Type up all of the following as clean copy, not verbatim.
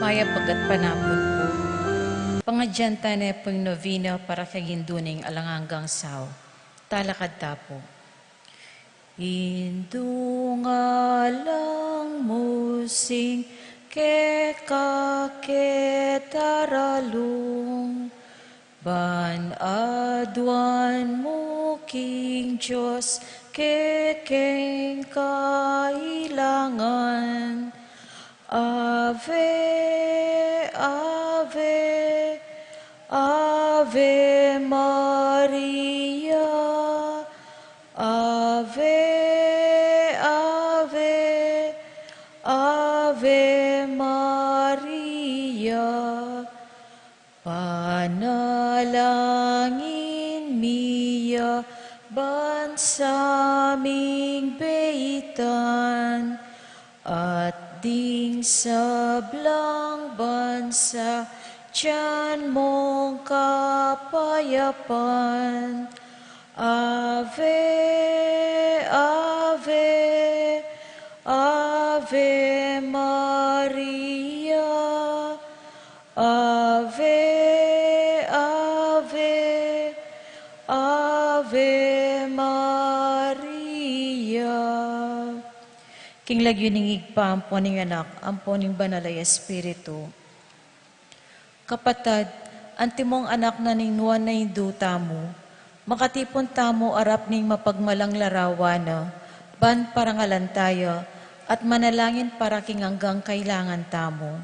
maya pagat panapon po. Pangadyanta na pong novena para kay Induning alangangang sao. Talakad tapo. Indungalang musing kekaketaralung ban aduan mo king Diyos kekeng kailangan. Ave, Ave, Ave Maria, Ave, Ave, Ave Maria. Panalangin miya bansaming beitan at ding sablang bansa tiyan mong kapayapan. Ave, Ave, Ave Maria, Ave, Ave, Ave Maria. King lagyo ningig pa, amponing anak, amponing banalay espiritu. Kapatad, antimong anak na ning nuwan na hindu tamo, makatipon tamo arap ning mapagmalang larawana, ban parangalan tayo, at manalangin para king hanggang kailangan tamo.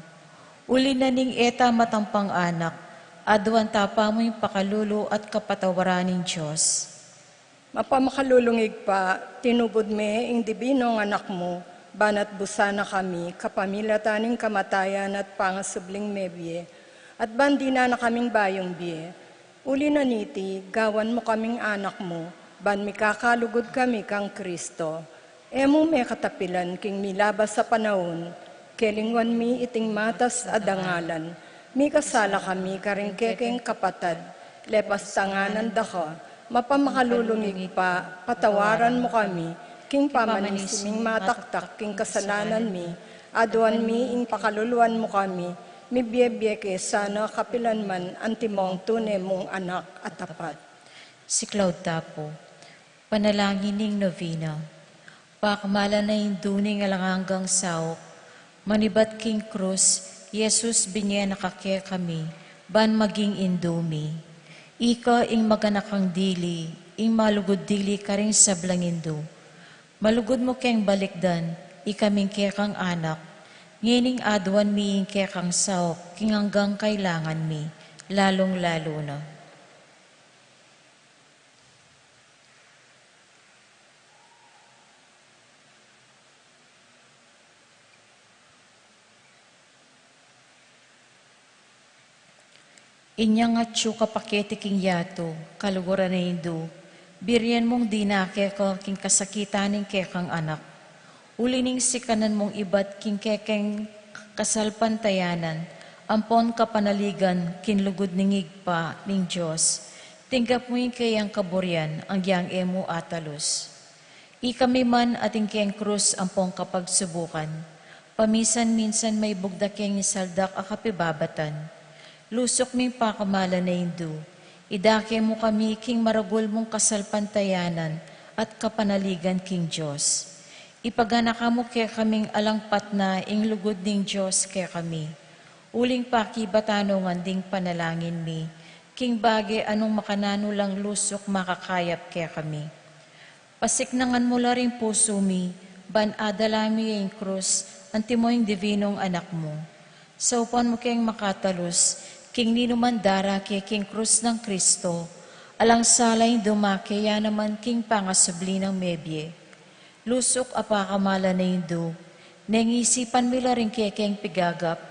Uli na ning eta matampang anak, aduan tapa mo yung pakalulu at kapatawaran ng Diyos. Mapamakalulungig pa, tinubod me ing dibinong anak mo, banat busana kami, kapamilya taning kamatayan at pangasubling mebye, at bandina na kaming bayong biye. Uli na niti, gawan mo kaming anak mo, ban mikakalugod kami kang Kristo. Emo me katapilan king milabas sa panahon, kelingwan mi iting matas adangalan, mi kasala kami karingkekeng kapatad, lepas tanganan daka, mapamakalulungig pa, patawaran mo kami, king pamanisiming mataktak king kasalanan mi, aduan mi ing pakaluluan mo kami, mi biyebiyeke sana kapilan man antimong tunay mong anak at tapat. Si Claude Tapo, panalangin ning novena, pakmala na induning alangangang sao, manibat king krus, Yesus binye nakake kami, ban maging indumi. Ika ing maganakang dili, ing malugod dili karing sablang indo. Malugod mo keng balikdan, ikaming kekang anak, ngining aduan mi ing kekang saok, king hanggang kailangan mi, lalong-lalo na. Inyang at siyo kapakete king yato, kaluguran na hindu, biryan mong dinake ko king kasakitaning kekang anak. Ulining sikanan mong ibat king kekeng kasalpantayanan, ampon kapanaligan kinlugod ningig pa ning Diyos. Tinggap mo yung kayang kaburyan ang yang emo atalos. Ikami man ating keng krus ampong kapagsubukan. Pamisan-minsan may bugdakeng isaldak akapibabatan. Lusok ming pakamala na hindu. Idake mo kami king maragul mong kasalpantayanan at kapanaligan king Diyos. Ipaganaka mo kaya kaming alangpat na ing lugod ning Diyos kaya kami. Uling pakibatanongan ding panalangin mi, king bagay anong makanano lang lusok makakayap kaya kami. Pasiknangan mo la rin puso mi, ban adalami yung krus, antimoing divinong anak mo. Sa upan mo kayang makatalos, king ninumandara kay king krus ng Kristo, alang salay dumake ya naman king pangasubli ng mebye. Lusok apakamala na hindu, nangisipan mila rin kay king pigagap,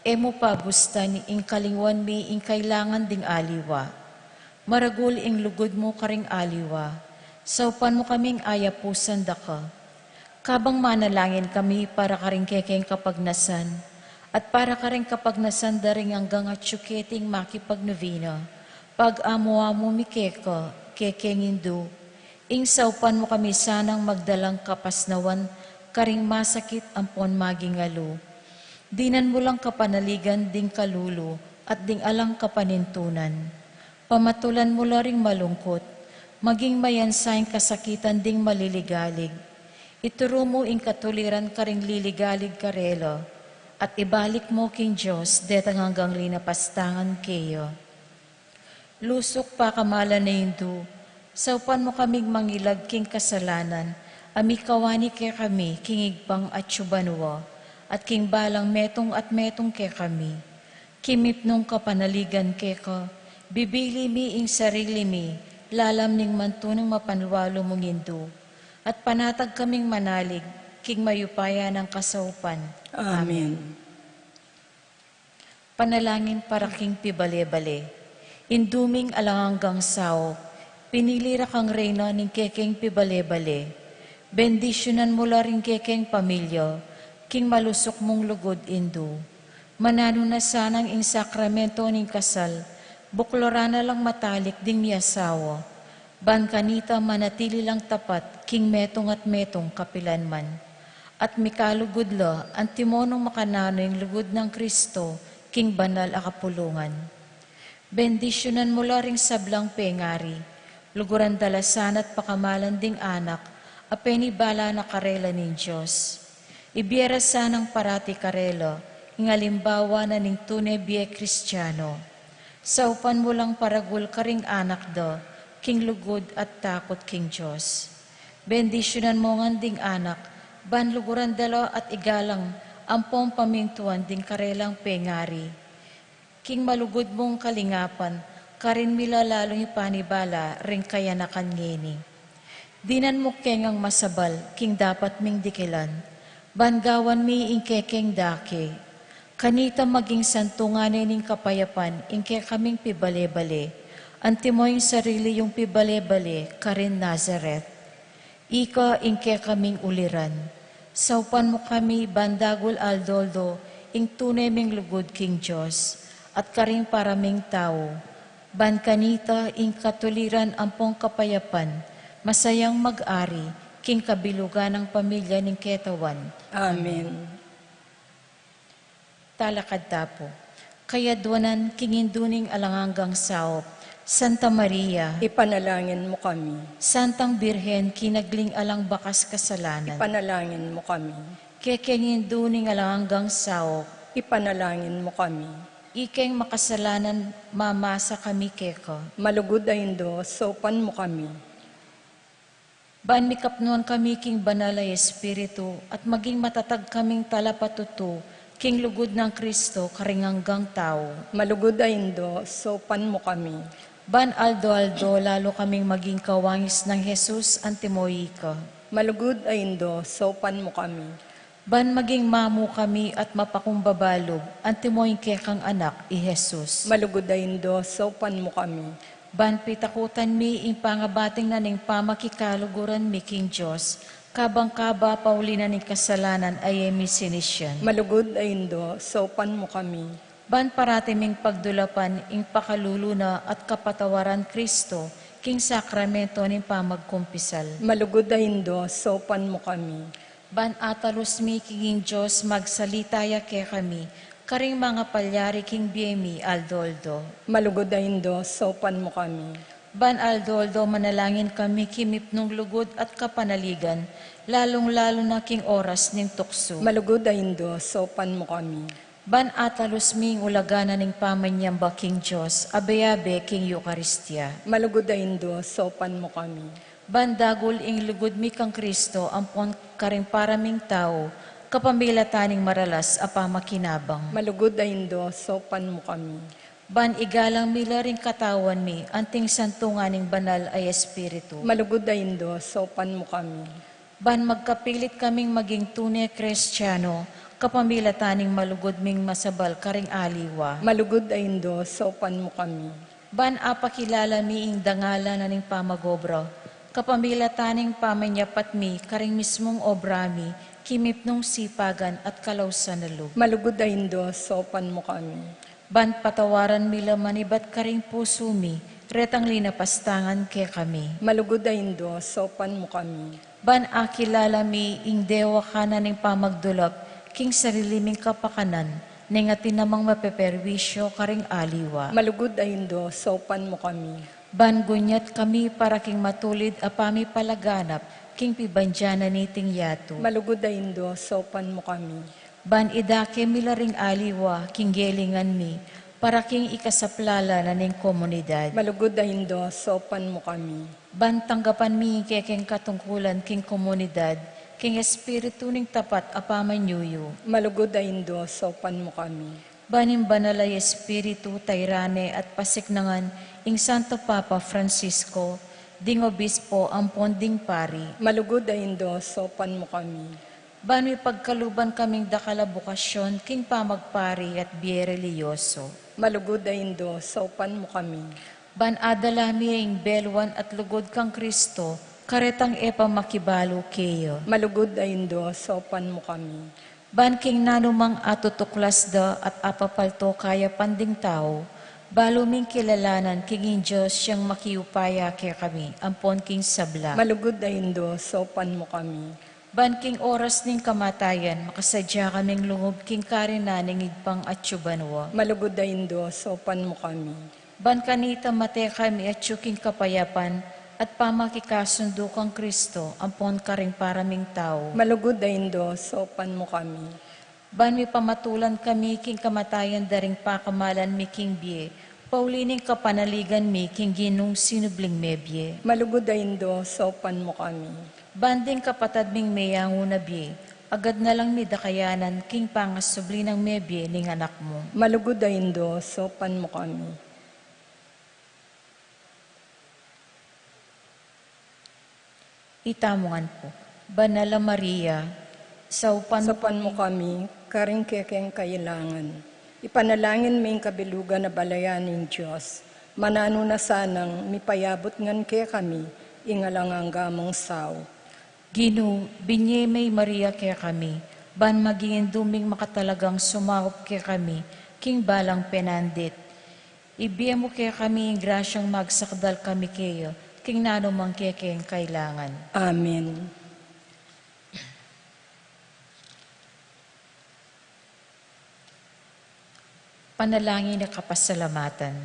emo pa bustan ing kalingwan mi ing kailangan ding aliwa. Maragul ing lugod mo karing aliwa, sa upan mo kaming ayapusan daka. Kabang manalangin kami para karing kekeng kapagnasan, at para ka rin kapag nasandaring hanggang at syuketing makipagnovena, pag-amo-amo mi kekeng hindu, ing saupan mo kami sanang magdalang kapasnawan, karing masakit ampon magingalo. Dinan mo lang kapanaligan ding kalulu at ding alang kapanintunan. Pamatulan mo la ring malungkot, maging mayansayang kasakitan ding maliligalig. Ituro mo ing katuliran ka ring liligalig karelo, at ibalik mo king Diyos detang hanggang linapastangan kayo. Lusok pa kamala na hindu, saupan mo kaming mangilag king kasalanan, ami kawani ke kami, kingigpang at syubanwa, at king balang metong at metong ke kami. Kimipnong kapanaligan ke ka, bibili mi ing sarili mi, lalam ning mantunang mapanwalo mong hindu, at panatag kaming manalig, king mayupaya ng kasaupan. Amen. Panalangin para king pibale-bale. Induming alanganggang sao, pinilira kang reyna ning kekeng pibale-bale. Bendisyonan mo la ring kekeng pamilya, king malusok mong lugod indu. Manano na sanang ing sakramento ning kasal, buklorana lang matalik ding miyasawa. Ban kanita manatili lang tapat, king metong at metong kapilanman. At mikalugod la, ang timonong makanano yung lugod ng Kristo, king banal akapulungan. Bendisyonan mo la ring sablang pengari, luguran dalasan at pakamalan ding anak, apenibala na karela ning Diyos. Ibiera sanang parati karela, ingalimbawa na ning tunay biye Kristiyano. Saupan mo lang paragul karing anak da, king lugod at takot king Diyos. Bendisyonan mo nga ding anak, ban luguran dalo at igalang, ampong pamintuan ding karelang pengari. King malugod mong kalingapan, karin milalalong ipanibala, ring kayanakan ngini. Dinan mo kengang masabal, king dapat ming dikilan, bangawan mi ing kekeng dake. Kanita maging santunganin ning kapayapan, ing ke kaming pibale-bale, antimo yung sarili yung pibale-bale, karin Nazareth. Ika ingke kaming uliran. Saupan mo kami bandagul aldoldo, ing tunay ming lugod king Diyos, at karing paraming tao. Ban kanita ing katuliran ampong kapayapan, masayang mag-ari, king kabilugan ng pamilya ning ketawan. Amen. Talakad tapo. Kaya duwanan kinginduning alanganggang saop, Santa Maria, Ipanalangin mo kami. Santang Birhen, kinagling alang bakas kasalanan. Ipanalangin mo kami. Kekenginduning alanganggang saop, Ipanalangin mo kami. ikeng makasalanan mamasa kami keko. Malugod ay Indo, sopan mo kami. Baan mikapnuan kami king banal ay Espiritu, at maging matatag kaming talapatuto, king lugod ng Kristo, karinganggang tao. Malugod ay Indo, sopan mo kami. Ban aldo-aldo, lalo kaming maging kawangis ng Jesus antimoy ka. Malugod ay Indo, sopan mo kami. Ban maging mamu kami at mapakumbabalog, antimoy kekang anak, i Jesus. Malugod ay Indo, sopan mo kami. Ban pitakutan mi ing pangabating na ning pamakikaluguran mi king Diyos, kabang-kaba paulinan ning kasalanan ay emi sinisyan. Malugod ay Indo, sopan mo kami. Ban paratiming pagdulapan ing pakaluluna at kapatawaran Kristo, king sakramento ning pamagkumpisal. Malugod ay Indo, sopan mo kami. Ban atalos mi king Diyos magsalitaya ke kami, karing mga palyari king biemi aldoldo. Malugod ay Indo, sopan mo kami. Ban aldoldo manalangin kami kimipnong lugod at kapanaligan, lalong-lalo na king oras ning tukso. Malugod ay Indo, sopan mo kami. Ban atalos ming ulagana ning pamanyamba king Diyos, abe-abe king Eucharistia. Malugod ay Indo, sopan mo kami. Ban dagol ing lugod mi kang Kristo, ampon karing paraming tao, kapamilataning maralas apamakinabang. Malugod ay Indo, sopan mo kami. Ban igalang mila ring katawan mi, anting santunganing banal ay Espiritu. Malugod ay Indo, sopan mo kami. Ban magkapilit kaming maging tunay Kristiyano, kapamilataning malugod ming masabal karing aliwa. Malugod ay Indo, sopan mo kami. Ban apakilala mi ing dangala na ning pamagobra, kapamilataning pamanyapat mi karing mismong obra mi, kimipnong sipagan at kalawsan na loob. Malugod ay Indo, sopan mo kami. Ban patawaran mila manibat karing puso mi, retang linapastangan ke kami. Malugod ay Indo, sopan mo kami. Ban akilala mi ing dewa ka na ning pamagdulap, king sariliming kapakanan, nengatin namang mapeperwisyo karing aliwa. Malugod ay Indo, sopan mo kami. Bangunyat kami para king matulid apami palaganap, king pibanjana niting yato. Malugod ay Indo, sopan mo kami. Ban idake milaring aliwa, king gelingan mi, para king ikasaplala na ning komunidad. Malugod ay Indo, sopan mo kami. Ban tanggapan mi kekeng katungkulan king komunidad, king espiritu ning tapat apamanyuyo. Malugod ay Indo, sopan mo kami. Banim banalay espiritu tayrane at pasiknangan ing Santo Papa Francisco, ding obispo ang ponding pari. Malugod ay Indo, sopan mo kami. Bano'y pagkaluban kaming dakala bukasyon, king pamagpari at biyerelyoso. Malugod ay Indo, sopan mo kami. Ban adalami ing belwan at lugod kang Kristo, karetang epa makibalo keyo. Malugod ay Indo, sopan mo kami. Ban king nanumang atutuklas da at apapalto kaya panding tao, baluming kilalanan king Diyos siyang makiupaya kaya kami, ampon king sabla. Malugod ay Indo, sopan mo kami. Ban king oras ning kamatayan, makasadya kaming lungog king karinaning igpang at syubanwa. Malugod ay Indo, sopan mo kami. Ban kanita mate kami at syuking kapayapan, at pamakikasundo kang Kristo, ampon karing paraming tao. Malugod ay Indo, sopan mo kami. Ban mi pamatulan kami king kamatayan daring pakamalan mi king biye, paulining kapanaligan mi king ginung sinubling mebye. Malugod ay Indo, sopan mo kami. Banding kapatad ming mayango na biye, agad na lang mi dakayanan king pangasubli ng mebye ning anak mo. Malugod ay Indo, sopan mo kami. Itamungan po, Banala Maria, saupan Sopan mo kami, karing kekeng kailangan. Ipanalangin mo yung kabilugan na balayan ng Diyos. Manano na sanang mipayabot ngan ke kami, ingalang ang gamong sao. Gino, binye may Maria kaya kami, ban magingin duming makatalagang sumaup kaya kami, king balang penandit. Ibiya mo kaya kami yung grasyang magsakdal kami kayo, king nanumang kekeng kailangan. Amen. Panalangin na kapasalamatan.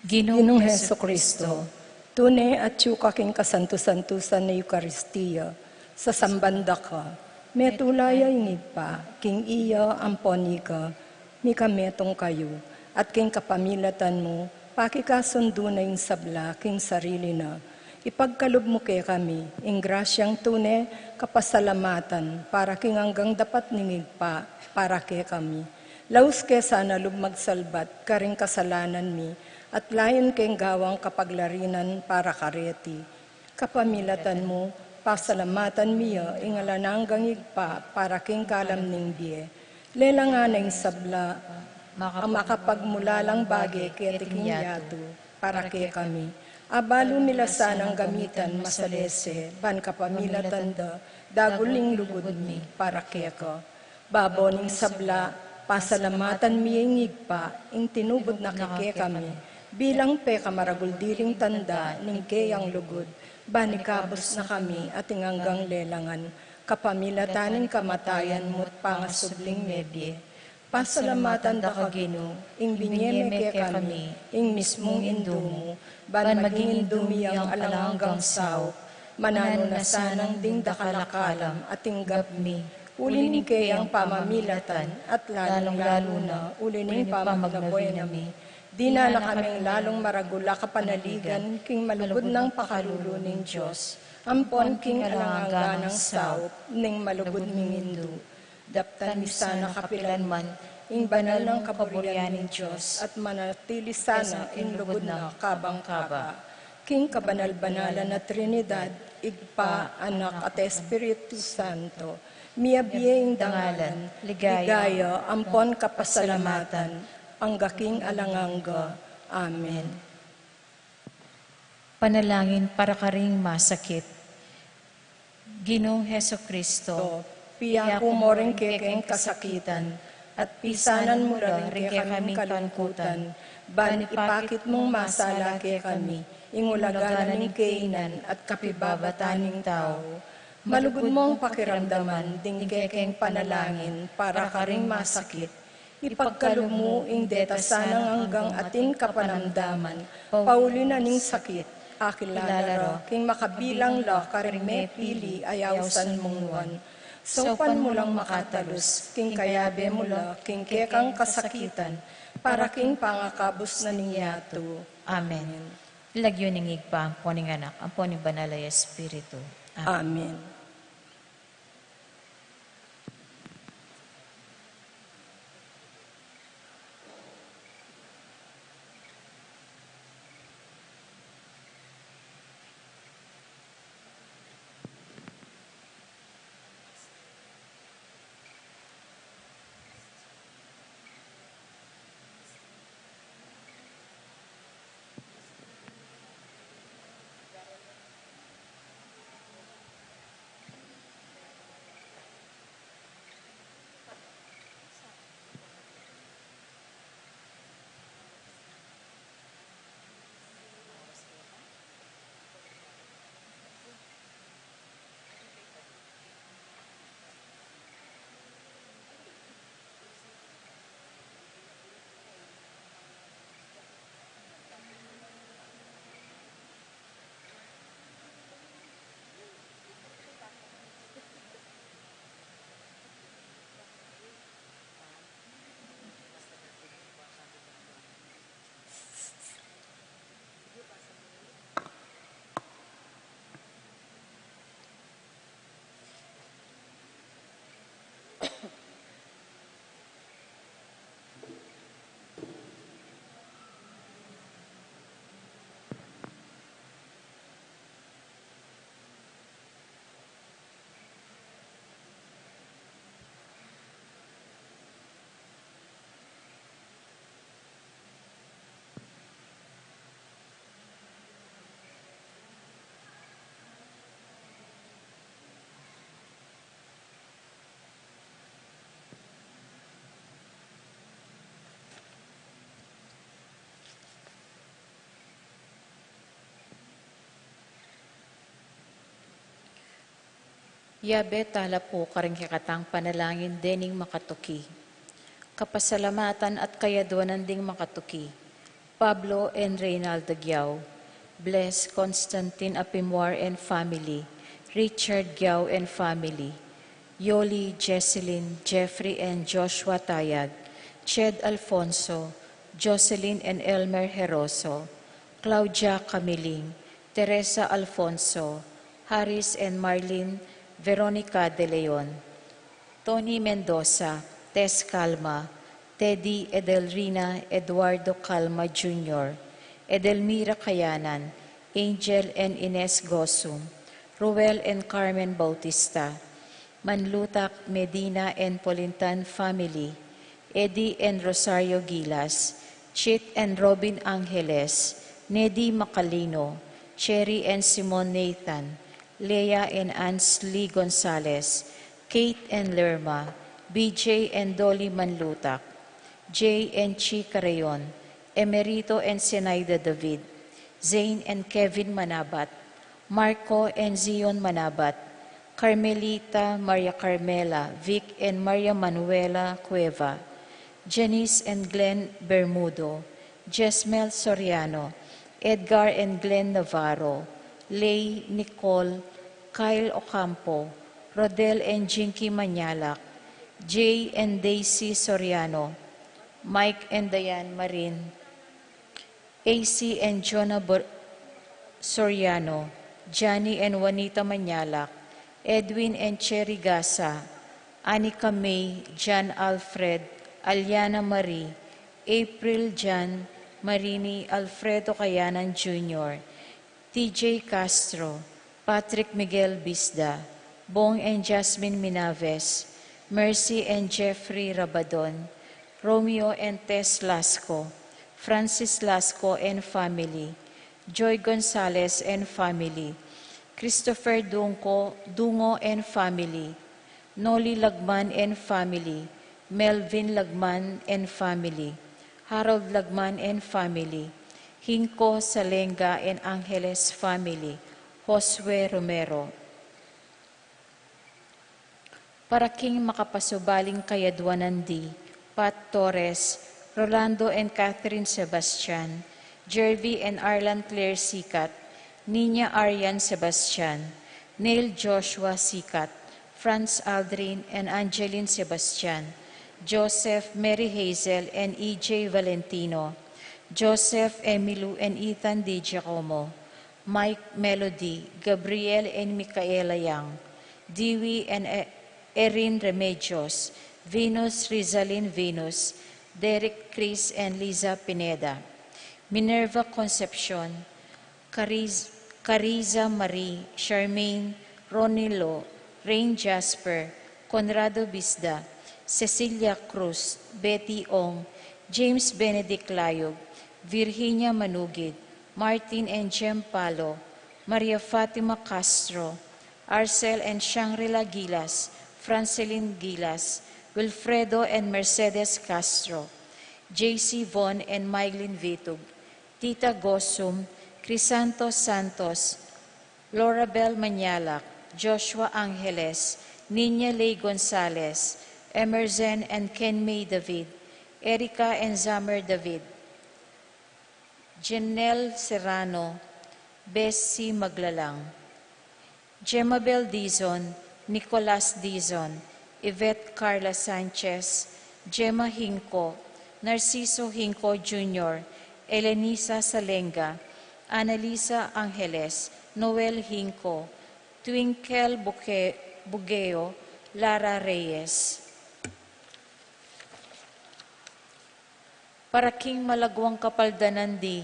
Ginong Heso Kristo, tunay at kaking kasanto-santusan na Eucharistia, sa sambanda ka, metulaya ingid pa, king iya amponika, mi kametong kayo, at king kapamilatan mo, pakikasundo na yung sabla, king sarili na, ipagkalob mo kay kami, ing grasyang tunay, kapasalamatan, para king hanggang dapat ningig pa, para kay kami. Laus ke sana magsalbat, karing kasalanan mi, at layon keng gawang kapaglarinan para kareti. Kapamilatan mo, pasalamatan miya, ingalananggang igpa, para king kalam ning biye. Lelanganay sabla, ang makapagmulalang bagay ketiking yato, para ke kami. Abalo milasan ang gamitan masalese, ban kapamilatan da, daguling lugod mi, para ke ka. Baboning sabla, pasalamatan miyengig pa, ing tinubod na kike kami, bilang pe kamaraguldiring tanda, ning keyang lugod, banikabos na kami at inganggang lelangan, kapamilataning kamatayan mo't pangasubling mebye. Pasalamatan da kagino, ing binyeme ke kami, ing mismong indumo, ban maging indumi ang alanggang sao, manano na sanang ding dakalakalam at inggap mi, ulining kayang pamamilatan at lalong-lalo na ulining pamagnaboy nami. Di na kaming lalong maragula kapanaligan king malugod ng pakalulo ng Diyos. Ampon king alanganga ng sao ning malugod mingindu. Daptan mi sana kapilanman ing banal ng kaburian ng Diyos at manatili sana ing lugod na kabang-kaba. King kabanal-banalan na Trinidad, igpa, anak at Espiritu Santo, miyabiyeing dangalan, ligaya, ampon kapasalamatan, ang gaking alangangga. Amen. Panalangin para karing masakit. Ginong Heso Kristo, Piyaku mo rin kekeng kasakitan, at pisanan mo rin kaming kalungkutan, ban ipakit mong masala ke kami, ingulaganan ng kainan at kapibabataning tao. Malugod mong pakiramdaman, dingkekeng panalangin, para ka ring masakit. Ipagkaloob mo ing deta sanang hanggang atin kapanamdaman, pauli na ning sakit. Akilalaro, king makabilang la, karing me pili, ayawsan mong wan. Sopan mo lang makatalus, king kayabe mo la, king kekang kasakitan, para king pangakabos na ningyato. Amen. Ilagyo ning igpa ang poning anak, ang poning banal ay Espiritu. Amen. Yabe tala po karing kikatang panalangin dening makatuki. Kapasalamatan at kayadwanan ding makatuki. Pablo and Reynaldo Giao. Bless Constantine Apimwar and family. Richard Giao and family. Yoli, Jesselyn, Jeffrey and Joshua Tayag. Ched Alfonso. Jocelyn and Elmer Heroso. Claudia Camiling. Teresa Alfonso. Haris and Marlene Veronica De Leon, Tony Mendoza, Tess Calma, Teddy Edelrina Eduardo Calma Jr., Edelmira Kayanan, Angel and Ines Gosum, Ruel and Carmen Bautista, Manlutak Medina and Polintan family, Eddie and Rosario Gilas, Chit and Robin Angeles, Nedy Macalino, Cherry and Simon Nathan, Leah and Ansley Gonzalez, Kate and Lerma, BJ and Dolly Manlutak, Jay and Chica Rayon, Emerito and Zenaida David, Zane and Kevin Manabat, Marco and Zion Manabat, Carmelita, Maria Carmela, Vic and Maria Manuela Cueva, Janice and Glenn Bermudo, Jesmel Soriano, Edgar and Glenn Navarro, Lay, Nicole, Kyle Ocampo, Rodel and Jinky Manyalak, Jay and Daisy Soriano, Mike and Diane Marin, AC and Jonah Soriano, Johnny and Juanita Manyalak, Edwin and Cherry Gasa, Anika May, John Alfred, Aliana Marie, April Jan, Marini Alfredo Kayanan Jr., TJ Castro, Patrick Miguel Bisda, Bong and Jasmine Minaves, Mercy and Jeffrey Rabadon, Romeo and Tess Lasco, Francis Lasco and family, Joy Gonzalez and family, Christopher Dungo and family, Noli Lagman and family, Melvin Lagman and family, Harold Lagman and family, Hinko Salenga and Angeles family, Josue Romero. Para king makapasubaling kayadwanandi, Pat Torres, Rolando and Catherine Sebastian, Jervy and Arlan Claire Sikat, Nina Arian Sebastian, Neil Joshua Sikat, Franz Aldrin and Angeline Sebastian, Joseph Mary Hazel and E.J. Valentino, Joseph Emilu and Ethan D. Giacomo, Mike Melody, Gabriel and Micaela Yang, Dewey and Erin Remedios, Venus Rizalin Venus, Derek Chris and Liza Pineda, Minerva Concepcion, Cariza Marie, Charmaine, Ronilo, Rain Jasper, Conrado Bisda, Cecilia Cruz, Betty Ong, James Benedict Layog, Virginia Manugid, Martin and Jem Palo, Maria Fatima Castro, Arcel and Shangri-La Gilas, Francelin Gilas, Wilfredo and Mercedes Castro, J.C. Von and Mylene Vitug, Tita Gosum, Crisanto Santos, Lorabel Manyalak, Joshua Angeles, Nina Lay Gonzalez, Emerson and Ken May David, Erica and Zamer David, Janelle Serrano, Bessie Maglalang, Gemabel Dizon, Nicolas Dizon, Yvette Carla Sanchez, Gemma Hinco, Narciso Hinco Jr., Elenisa Salenga, Annalisa Angeles, Noel Hinco, Twinkle Bugeo, Lara Reyes. Para King Malagwang Kapaldanandi,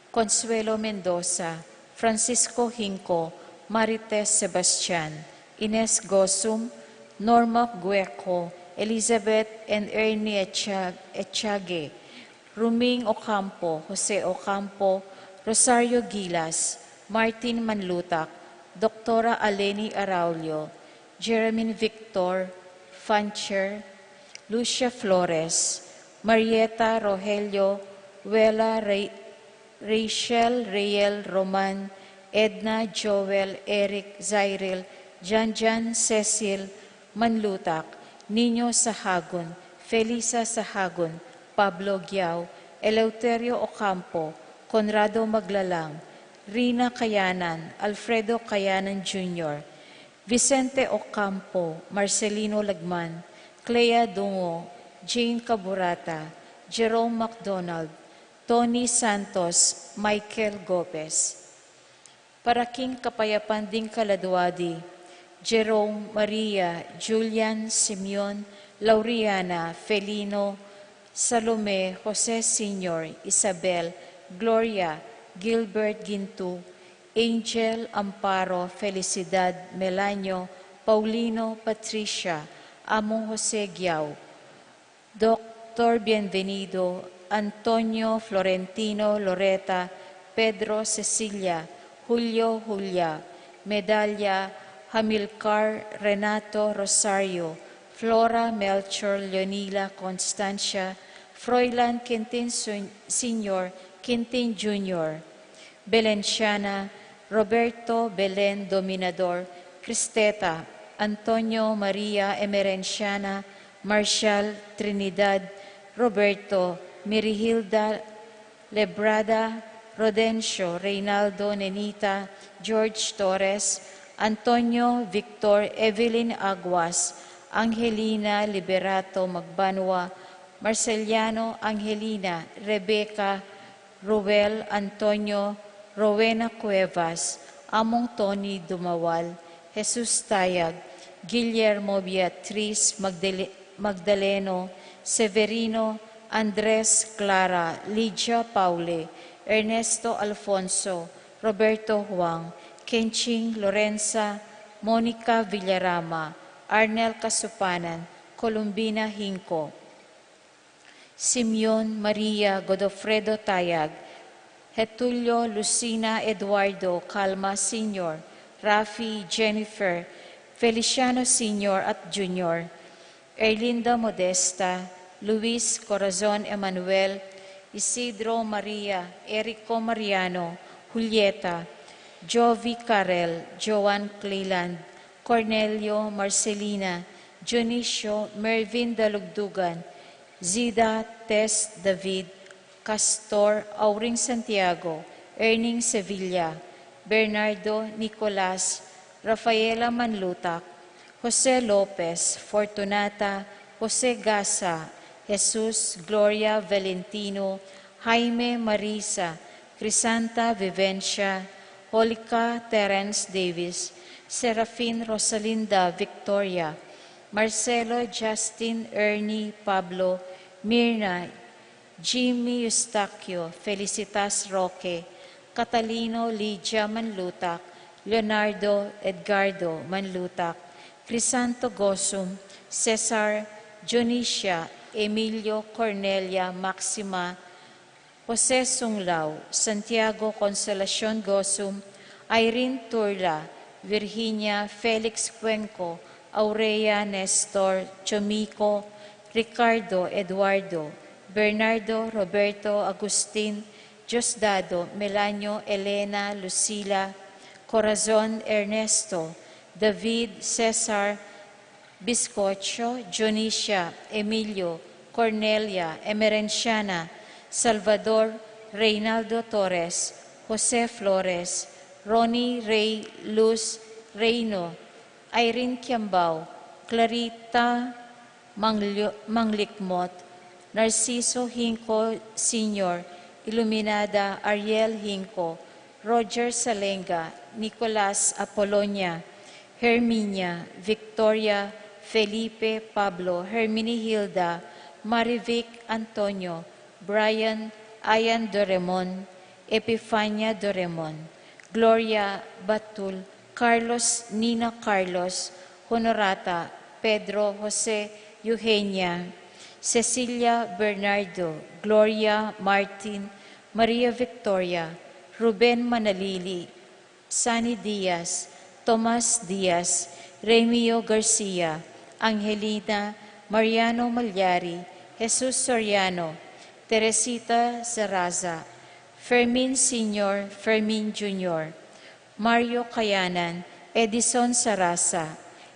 Consuelo Mendoza, Francisco Hinco, Marites Sebastian, Ines Gosum, Norma Gueco, Elizabeth and Ernie Echage, Ruming Ocampo, Jose Ocampo, Rosario Gilas, Martin Manlutak, Doktora Aleni Araulio, Jeremy Victor, Fancher, Lucia Flores, Marieta Rogelio, Wela Rachel Rayel Roman, Edna Joel Eric Zairil, Janjan Cecil Manlutak, Nino Sahagun, Felisa Sahagun, Pablo Giao, Eleuterio Ocampo, Conrado Maglalang, Rina Kayanan, Alfredo Kayanan Jr., Vicente Ocampo, Marcelino Lagman, Clea Dungo, Jane Caburata, Jerome MacDonald, Tony Santos, Michael Gopez. Para King Kapayapan Ding Kaladwadi, Jerome, Maria, Julian, Simeon, Lauriana, Felino, Salome, Jose Sr., Isabel, Gloria, Gilbert Gintu, Angel, Amparo, Felicidad, Melanio, Paulino, Patricia, Among Jose Giao, Dr. Bienvenido, Antonio, Florentino, Loreta, Pedro, Cecilia, Julio, Julia, Medalla, Hamilcar, Renato, Rosario, Flora, Melchor, Leonila, Constancia, Froilan, Quintin Sr., Quintin Jr., Belenciana, Roberto, Belen, Dominador, Cristeta, Antonio, Maria, Emerenciana, Marshall, Trinidad, Roberto, Mirihilda, Lebrada, Rodencio, Reynaldo, Nenita, George Torres, Antonio, Victor, Evelyn Aguas, Angelina, Liberato, Magbanwa, Marceliano, Angelina, Rebecca, Ruel, Antonio, Rowena Cuevas, Among Tony Dumawal, Jesus Tayag, Guillermo Beatriz Magdaleno, Severino, Andres Clara, Lydia Paule, Ernesto Alfonso, Roberto Huang, Kenching Lorenza, Monica Villarama, Arnel Kasupanan, Columbina Hinco, Simeon Maria Godofredo Tayag, Getulio Lucina Eduardo Calma Sr., Rafi Jennifer, Feliciano Sr. at Jr., Erlinda Modesta, Luis Corazon Emanuel, Isidro Maria, Erico Mariano, Julieta, Jovi Carel, Joan Cleland, Cornelio Marcelina, Dionisio Mervin Dalugdugan, Zida Tess David, Castor Auring Santiago, Erning Sevilla, Bernardo Nicolas, Rafaela Manlutak, Jose Lopez, Fortunata, Jose Gasa, Jesus Gloria Valentino, Jaime Marisa, Crisanta Vivencia, Holika Terence Davis, Serafin Rosalinda Victoria, Marcelo Justin Ernie Pablo, Mirna Jimmy Eustaquio, Felicitas Roque, Catalino Lydia Manlutak, Leonardo Edgardo Manlutak, Crisanto Gosum, Cesar Jonicia, Emilio Cornelia Maxima, Jose Sunglao, Santiago Consolacion Gosum, Irene Turla, Virginia Felix Cuenco, Aurea Nestor Chomico, Ricardo Eduardo, Bernardo Roberto Agustin, Diosdado Melanio Elena Lucila, Corazon Ernesto, David Cesar Biscocho, Jonicia, Emilio, Cornelia, Emerenciana, Salvador Reynaldo Torres, Jose Flores, Ronnie Ray Luz Reyno, Irene Kiambao, Clarita Manglikmot, Narciso Hinco Sr., Iluminada Ariel Hinco, Roger Salenga, Nicolas Apolonia, Herminia, Victoria, Felipe Pablo, Herminihilda, Marivic Antonio, Brian Ayan Doremon, Epifania Doremon, Gloria Batul, Carlos Nina Carlos, Honorata, Pedro Jose Eugenia, Cecilia Bernardo, Gloria Martin, Maria Victoria, Ruben Manalili, Sani Diaz, Tomas Diaz, Remio Garcia, Angelina Mariano Malyari, Jesus Soriano, Teresita Zaraza, Fermin Sr., Fermin Jr., Mario Kayanan, Edison Sarasa,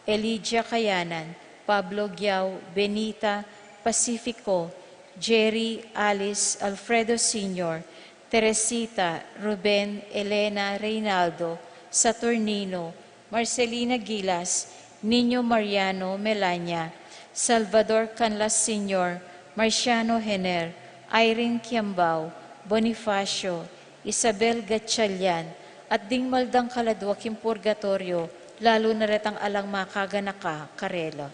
Elijah Kayanan, Pablo Giao, Benita Pacifico, Jerry Alice Alfredo Sr., Teresita, Ruben, Elena Reynaldo, Saturnino, Marcelina Gilas, Nino Mariano Melania, Salvador Canlas Sr., Marciano Hener, Irene Kiambao, Bonifacio, Isabel Gatchalian, at dingmaldang kaladwaking purgatorio, lalo na retang alang makaganaka, Karela.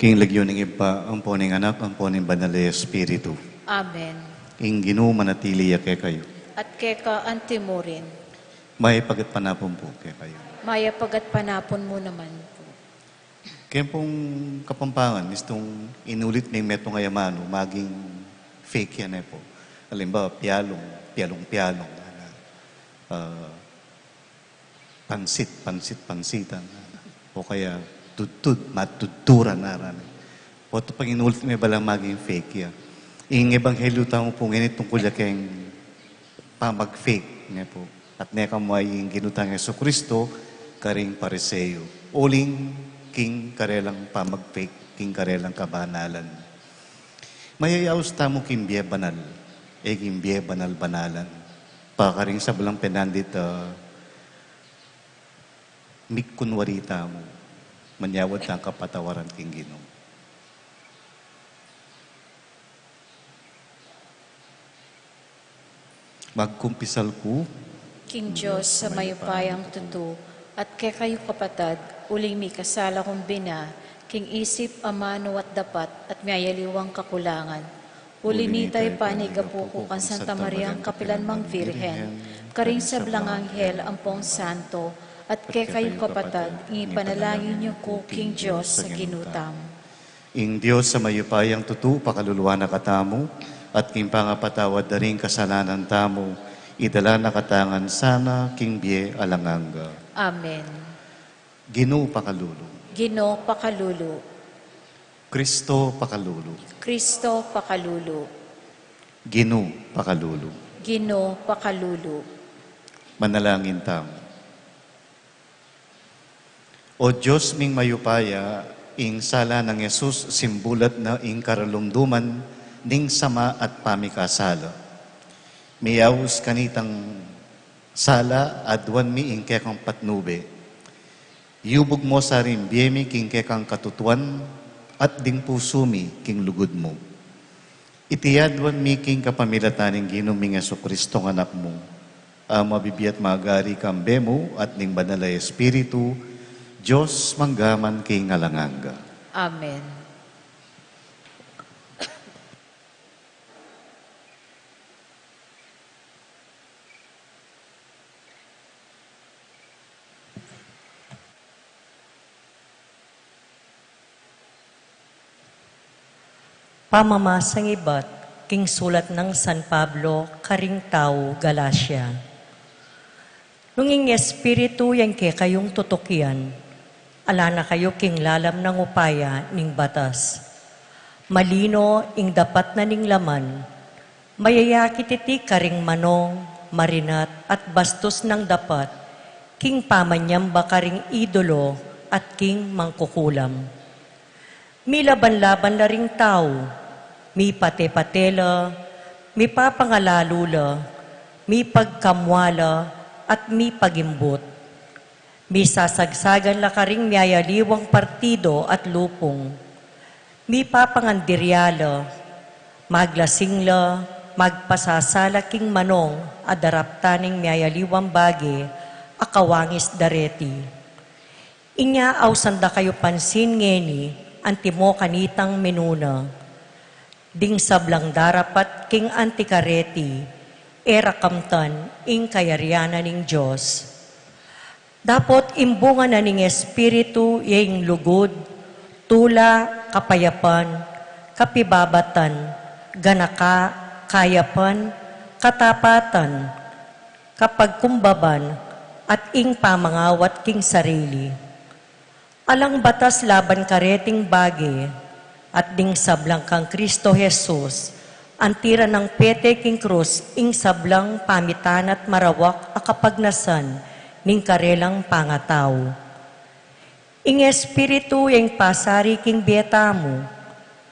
King lagyo ng iba, ang poning anak, ang poning banal na Espiritu. Amen. Ing Ginoo manatili ke kayo. At keka antimurin, May pagat panapon po ke kayo. maya pagat panapon mo naman po. Kaya pong kapampangan, itong inulit ng metong ayamano, maging fake yan po. Halimbawa, pialong, pansitan. O kaya, matuturan na rami. O ito pag inulit may balang maging fake yan. Ing ebanghelyo tamo po ngayon tungkol ya kayong pamag-fake nga po. At neka mo ay yung ginutang Yesu Kristo, karing pariseyo. Uling king karelang pamag-fake, king karelang kabanalan. Mayayaos tamo kimbiye banal, kimbiye banal-banalan. Pakaring sa balang penandit, mikunwarita mo, manyawad ng kapatawaran king Ginoo. Magkumpisal ko, King Diyos sa mayupayang tutu, at kay kayo kapatad, uling may kasala kong bina, king isip, amano at dapat, at mayaliwang kakulangan. Uli nitay panigapuko kan Santa Maria ang kapilan mang Virhen, karing sa blang anghel ampong santo, at kay kayo kapatad, ipanalangin niyo ko, King Diyos sa ginutam. ing Diyos sa mayupayang tutu, pakaluluwa na katamo, at king pangapatawad na rin kasalanan tamo, idala na katangan sana, king biye alanganga. Amen. Ginoo pakalulu, Gino pakalulu, Kristo pakalulu, Kristo pakalulu, Ginoo pakalulu. Gino pakalulu. Manalangin tamo. O Diyos ming mayupaya, ing sala ng Yesus simbulat na ing karalumduman ning sama at pamikasala. Miyaws kanitang sala adwan mi ing kekang patnube. Yubog mo sa rin biyemi king kekang katutuan at ding pusumi king lugod mo. Itiyadwan mi king kapamilataning ginuming Yesu Kristo ng anak mo. Mabibiyat magari kambe mo at ning banal na Espiritu, Diyos manggaman king alanganga. Amen. Pamamasang iba't king sulat ng San Pablo, karing tao, Galacia. Nunging espiritu yang ke kayong tutukyan, ala na kayo king lalam ng upaya ning batas. Malino ing dapat na ning laman, mayayakit iti karing manong, marinat at bastos ng dapat, king pamanyamba karing idolo at king mangkukulam. Milaban-laban na ring tao, mi pate-patela, mi papangalalula, mi pagkamwala, at mi pagimbot. Mi sasagsagan la karing miyayaliwang partido at lupong. Mi papangandiryala, maglasingla, magpasasala king manong, adaraptaning miyayaliwang bagi, akawangis dareti. Inya awsanda kayo pansin ngeni, antimo kanitang menuna. Ding sablang darapat king antikareti, era kamtan ing kayariana ning Diyos. Dapot imbunga na ning Espiritu yung lugod, tula, kapayapan, kapibabatan, ganaka, kayapan, katapatan, kapagkumbaban, at ing pamangawat king sarili. Alang batas laban kareting bagi, at ding sablang kang Kristo Jesus, antira ng pete king krus, ing sablang pamitan at marawak akapagnasan, ning karelang pangataw. Ing espiritu yung pasari king beta mo,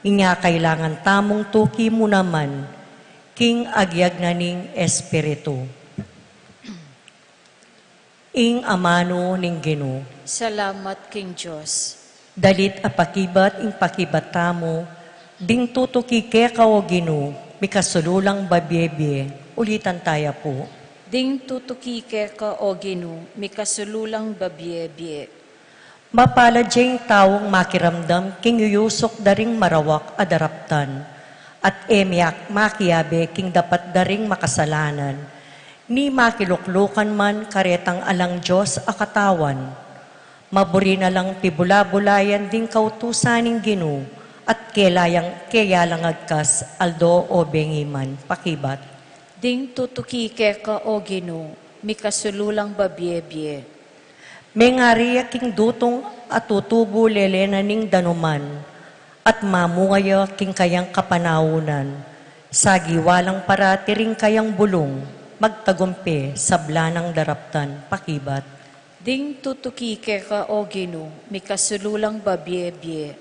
inya kailangan tamong tuki mo naman, king agyag na ning espiritu. Ing amano ning Ginoo. Salamat, King Diyos. Dalit apakibat ing pakibata mo, ding tutuki ke kao Ginoo, mikasululang babyebye, ulitan taya po. Ding tutuki ke ka o Ginoo, mikasululang babyebye. Mapalad diyang taong makiramdam king yuyusok daring marawak adaraptan, at emyak makiyabe king dapat daring makasalanan, ni makiluklukan man karetang alang Diyos akatawan. Maburi na lang pibula-bulayan ding kautusaning Ginu, at keyalang agkas aldo o bengiman pakibat. Ding tutuki ka o Gino, mikasululang babyebye. May ngariya king dutong at tutubo lelena ning danuman, at mamungaya king kayang kapanaunan, sagiwalang parati ring kayang bulong, magtagumpe sa blanang daraptan pakibat. Ding tutuki ka o Gino, mikasululang babyebye.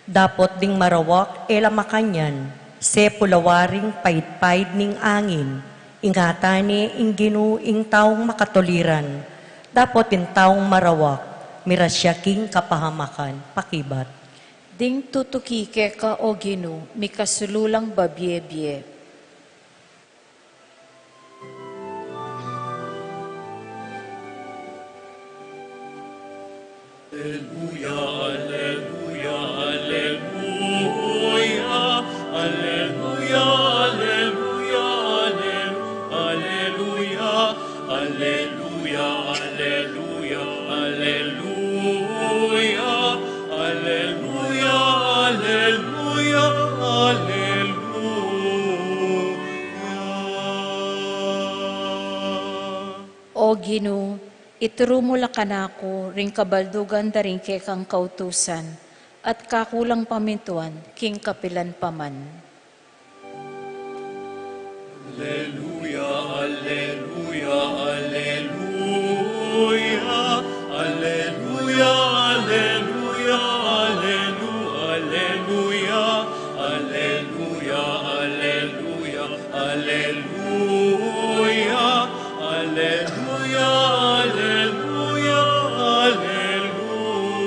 Dapot ding marawak elamakanyan, se pulawaring pait-pait ning angin, ingatani ing Ginu ing taong makatoliran, dapot in taong marawak, mirasya king kapahamakan, pakibat. Ding tutuki ka o Gino, mikasululang babyebye. O Gino, iturumula ka na ako ring kabaldugan daring kekang kautusan, at kakulang pamintuan king kapilan paman. Alleluia, alleluia, alleluia, alleluia, alleluia, alleluia, alleluia, alleluia, alleluia, alleluia, alleluia, alleluia.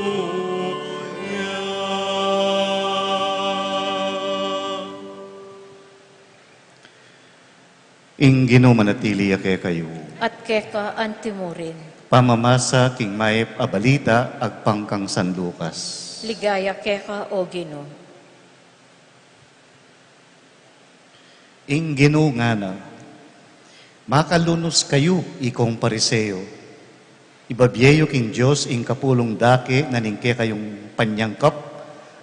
Ing Gino manatili ake kayo. At keka antimurin. Pamamasa king maep abalita agpangkang San Lucas. Ligaya keka o Gino. Ing Gino nga na, makalunos kayo ikong pariseo. Ibabyeyo king Diyos ing kapulong dake na ningke kayong panyangkap,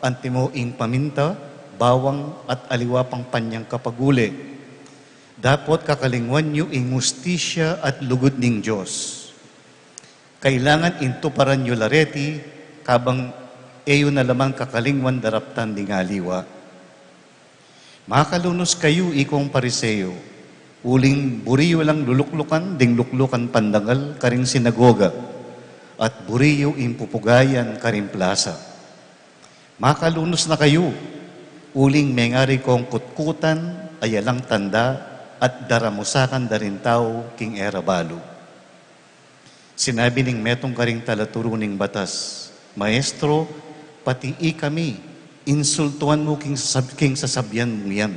antimo ing paminta, bawang at aliwa pang panyangkap aguli. Dapat kakalingwan nyo ing mustisya at lugod ning Diyos. Kailangan intuparan nyo lareti, kabang eyo na lamang kakalingwan daraptan ding aliwa. Makalunos kayo ikong pariseo, uling buriyo lang luluklukan, ding luklukan pandangal, karing sinagoga, at buriyo impupugayan, karing plaza. Makalunos na kayo, uling mengari kong kutkutan, ayalang tanda, at daramusakan darin tao king erabalu. Sinabi ning metong karing talaturo ning batas, Maestro, pati kami, insultuan mo king sasabyan mo yan.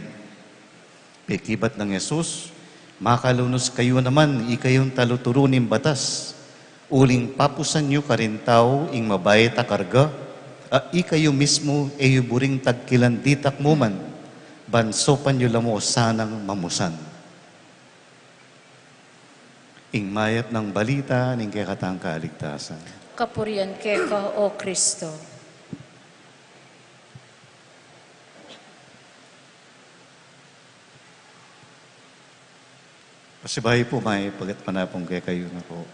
Pekibat ng Jesus, makalunos kayo naman, ikayong taluturo ning batas. Uling papusan nyo karin tao ing mabayet a karga, ikayo mismo buring tagkilan ditak mo man, bansopan nyo lamo sanang mamusan. Ing mayat ng balita ning kekatang kaligtasan. Kapurian keka o Kristo. Pasibahay po may pagat panapong kaya kayo na po.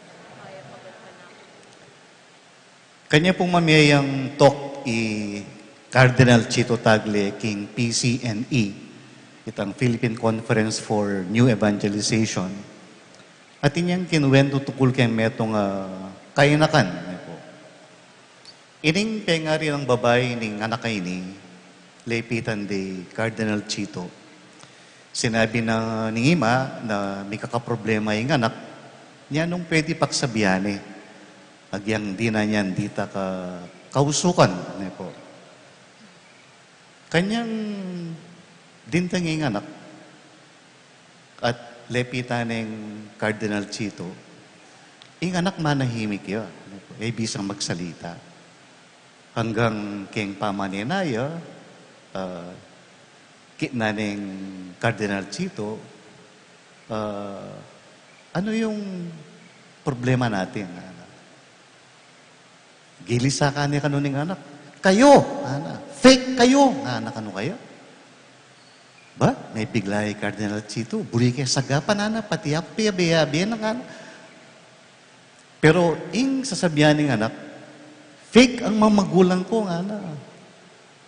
Kanya pong mamiyayang talk Cardinal Chito Tagle King PCNE, itang Philippine Conference for New Evangelization. At inyang kinuwento tukul kay metong kainakan. Ining pengari ng babae ning anak ni Lepitan de Cardinal Chito. Sinabi na ni Ima na may kakaproblema yung anak, niya nung pwede paksabihan agyang di na niyan dita ka kausukan. Kanyang dintang yung anak at lepitan ng Cardinal Chito, ing anak manahimik yun. Bisang magsalita. hanggang king pamaninaya, naning Cardinal Chito, ano yung problema natin? Gilisa ka niya kanuning anak. Kayo, fake kayo. Anak, ano kayo? Ba? May biglay Cardinal Chito. Buri kayo sagapan, pati ako piyabi ng anak. Pero, sasabihan ng anak, fake ang mga magulang ko,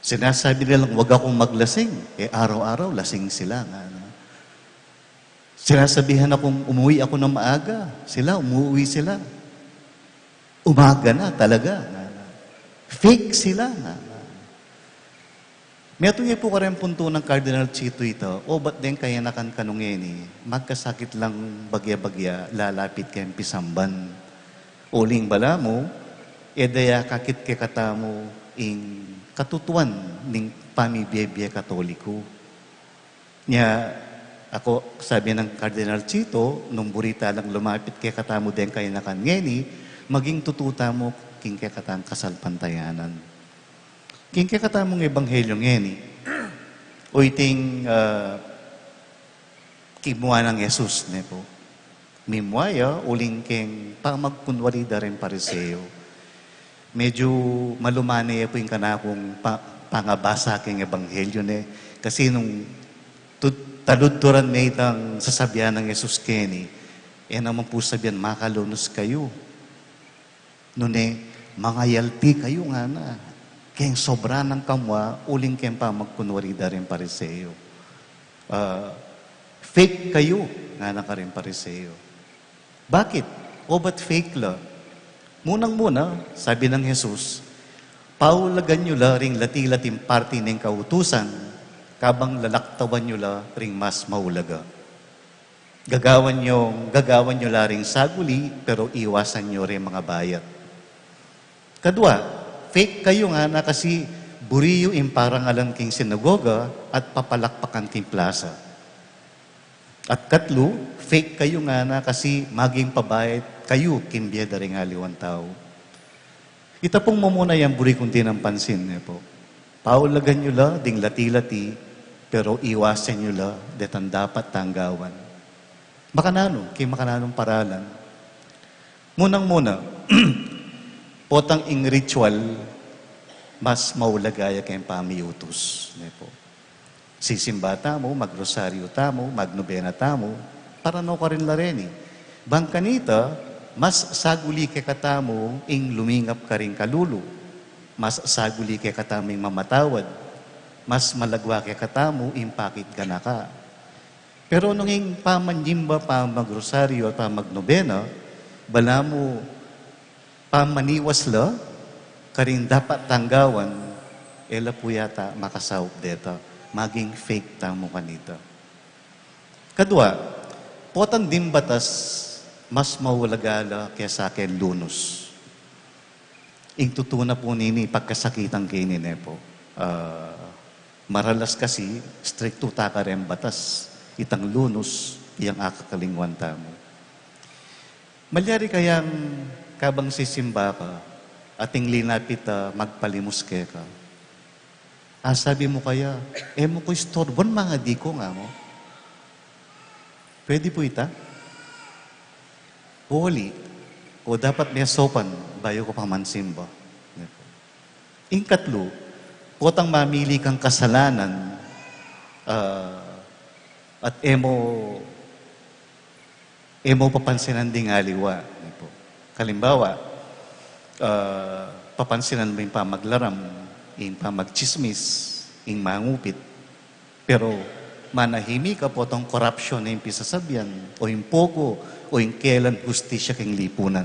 Sinasabi nilang, wag akong maglasing. Araw-araw, lasing sila, Sinasabihan akong umuwi ako ng maaga. Umuwi sila. Umaga na talaga. Fake sila. May niya po ka rin punto ng Cardinal Chito ito, ba't din kaya nakan kanungeni, magkasakit lang bagya-bagya, lalapit kayong pisamban. Uling bala mo, daya kakit ke kata mo ing katutuan ning pamibiyebye katoliko. Nya, ako, sabi ng Cardinal Chito, nung burita lang lumapit kay kata mo din kaya nakan ngeni, maging tututa mo king kay katang kasalpantayanan. King kay kata mong ebanghelyo ngeni, o iting kimuha ng Jesus, ne po. Mimwaya, uling king pamagkunwari da rin pariseo. Medyo malumani po yung kanakong pangabasa king ebanghelyo, ne. Kasi nung taludturan may itang sasabihan ng Jesus keni, naman po sabihan, makalunos kayo. Nune, mga yalti kayo nga na. Kaya sobra ng kamwa, uling kaya pa magkunwari da rin pariseo. Fake kayo, nga na ka rin pariseo. Bakit? Ba't fake la? Munang-muna, sabi ng Jesus, paulagan nyo la ring lati-lating party ng kautusan, kabang lalaktawan nyo la ring mas maulaga. Gagawan nyo la ring saguli, pero iwasan nyo rin mga bayat. Kadwa, fake kayo nga na kasi buriyo imparangalan king sinagoga at papalakpakan king plaza. At katlo, fake kayo nga na kasi maging pabayad kayo kimbiyeda ring aliwan tao. Ita pong mamuna yan buri kung din ang pansin niya po. Paulagan nyo la, ding lati-lati, pero iwasan nyo la, detan dapat tanggawan. Makananong paralan. Munang-muna, potang ing ritual, mas maulagaya kayong pamiutos. Sisimba tamo, magrosaryo tamo, magnobena tamo, para no ka rin lareni. Bangkanita, mas saguli kay katamo, ing lumingap ka rin kalulo. Mas saguli kay kataming mamatawad. Mas malagwa kay katamo, impakit ka na ka. Pero nung ing pamanjimba, pamagrosaryo, at pamagnobena, bala mo, pamaniwas la, karing dapat tanggawan, ela po yata makasawp deta, maging fake tamo kanita. Kadwa, potang dimbatas, mas mawalagala kaya sa akin lunos. Ing tutuna po nini, pagkasakitang kini po. Maralas kasi, stricto takarem batas, itang lunos, iyang akakalingwan tamo. Malyari kayang kabang sisimba ka, ating linapit magpalimus ke ka. Sabi mo kaya, mo ko istorbon mga di ko nga mo. Pwede po ita? Holy, o dapat may sopan, bayo ko pamansimba. Ing katlo, potang mamili kang kasalanan, at emo papansinan ding aliwa. Kalimbawa, papansinan mo yung pamaglaram, yung pamagchismis, yung mangupit. Pero manahimi ka po itong corruption na yung pisasabihan, o yung pogo, o yung kailan justisya king lipunan.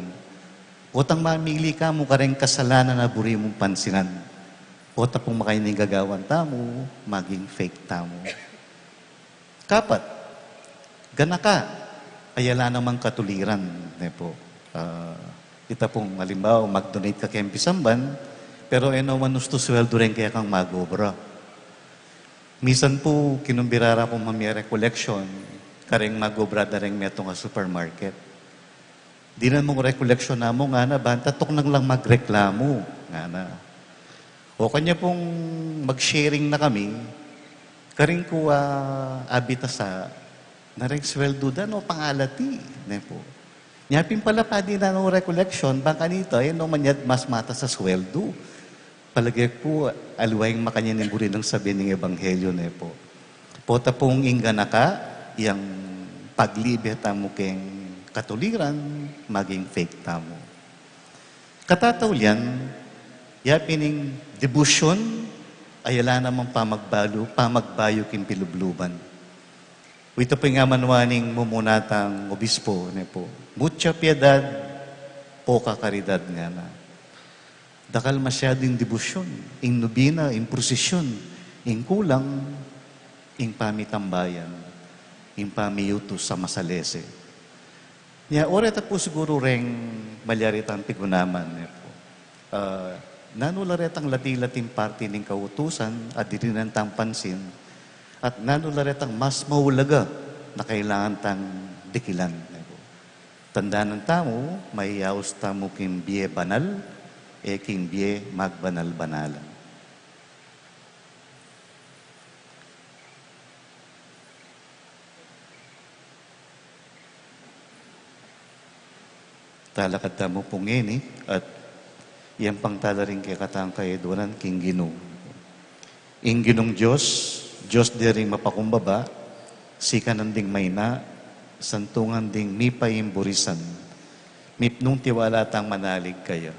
Potang mamili ka mo ka rin kasalanan na buri mong pansinan. Pota pong makaining gagawan tamo, maging fake tamo. Kapat, gana ka, ayala namang katuliran. Kita pong halimbawa, mag-donate ka kayong pisamban, pero manusto sweldo rin kaya kang magobra. Misan po, kinumbirara kong mamiyere collection, karing magobra da rin meto nga supermarket. Di na mong recollection na mo nga na, banta tok nang lang magreklamo. Nga na. O kanya pong mag-sharing na kami, karing ko abita sa naring sweldo dan o pangalati. Ne po. Nyapin pala pa din na no recollection, bangka nito, no manyad mas mata sa sweldo. Palagay po, aluwayang makanyanin burin ng sabi ng Ebanghelyo ne po. Pota pong ingana ka, yung paglibet mo keng katuliran, maging fake tamo. Katataw yan, yapining debusyon, ayala namang pamagbayo king pilubluban. Ito po nga manwaning mumunatang obispo, ne po. Mucha piedad, poca caridad nga na. Dakal masyadong debusyon, ing nubina, ing prosesyon, ing kulang, ing pamitambayan, ing pamiyuto sa masalese. Nya, oreta po siguro reng malyaritang pigunaman, ne po. Nanularetang lati-lating parte ng kautusan at dininantang pansin at nanularetang mas maulaga na kailangan tang dikilan. Tanda ng tamo, may yaos tamo king biye banal, king biye magbanal-banalan. Talakad tamo pong ini at yan pang talaring kay katang kaiduanan king Ginoo. Ing Ginong Diyos, Diyos dering mapakumbaba, sikanan ding mayna, santungan ding mipayimburisan, mipnung tiwala tang manalig kaya.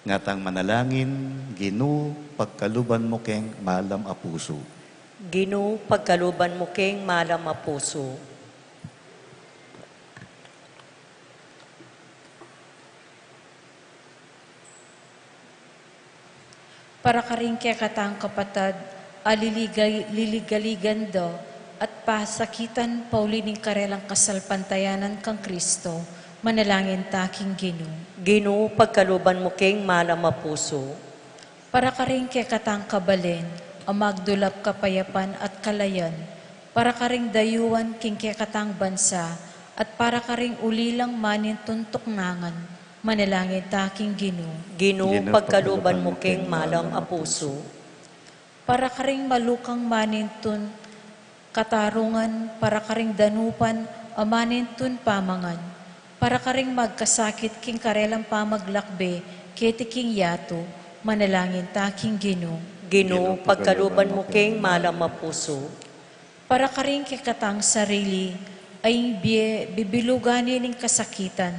Ngatang manalangin, Ginoo, pagkaluban mo keng malam a puso. Ginoo, pagkaluban mo keng malam a puso. Para ka rin kaya katang kapatad, liligaligan do, at pasakitan paulining karelang kasalpantayanan kang Kristo, manalangin taking Ginoo. Ginoo, pagkaluban mo keng malam a puso. Para ka rin kaya katang kabalin, amagdulap kapayapan at kalayan, para ka ring dayuan king kaya katang bansa, at para ka ring ulilang manin tuntok nangan, manalangin taking Ginoo. Ginoo, pagkaluban mo keng malam a puso. Para ka ring malukang manintun katarungan, para ka ring danupan amanintun pamangan, para ka ring magkasakit king karelang pamaglakbe, keti king yato, manalangin taking Ginoo. Ginoo, pagkaluban mo keng malam a puso. Para ka ring kikatang sarili, ay bibiluganin ng kasakitan,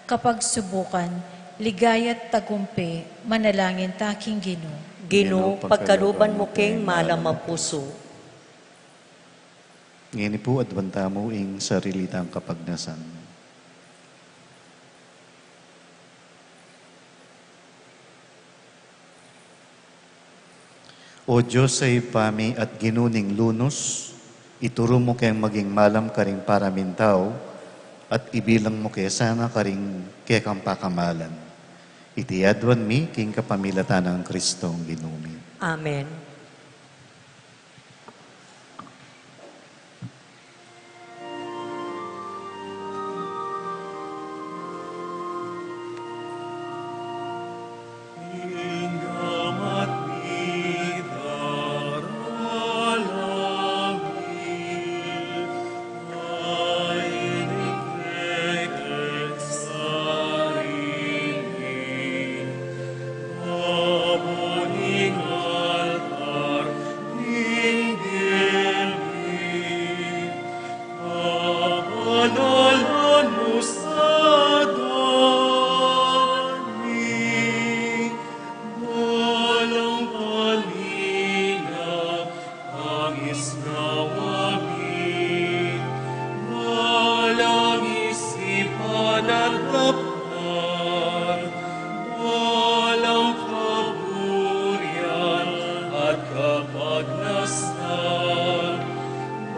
kapag subukan, ligaya't tagumpe, manalangin taking Ginoo. Ginoo, pagkaluban mo keng malam a puso. Ngayon po, adwanta mo ing sarilitang kapagnasan. O Diyos ay pami at ginuning lunos, ituro mo kayang maging malam karing para mintaw, at ibilang mo kaya sana karing kaya kang pakamalan. Itiadwan mi king kapamilatan ng Kristong Ginumi. Amen.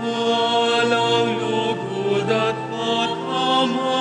Walang lugod at patama.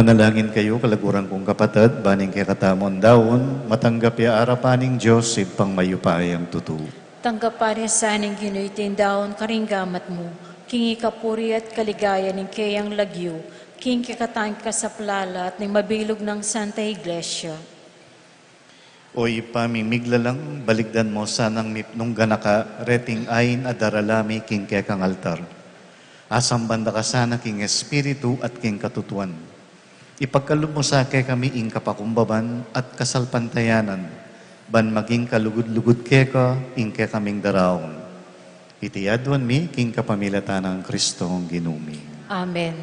Manalangin kayo, kalaguran kong kapatid, baning kay katamon daon, matanggap ya arapaning Diyos, pang mayupayang tutu. Tanggapari saning ginuitin daon karinggamat mo, kingi kapuri at kaligaya ng kayang lagyo, king kikatang kasaplala at ng mabilog ng Santa Iglesia. O ipamimigla lang, baligdan mo sanang mipnong ganaka, reting ayin adaralami king kekang altar. Asam banda ka sana king espiritu at king katutuan. Ipagkaloob mo sa kami ing kapakumbaban at kasalpantayanan, ban maging kalugod-lugod keka ing kaming daraon. Itiyaduan mi king kapamilatan ng Kristong ginumi. Amen.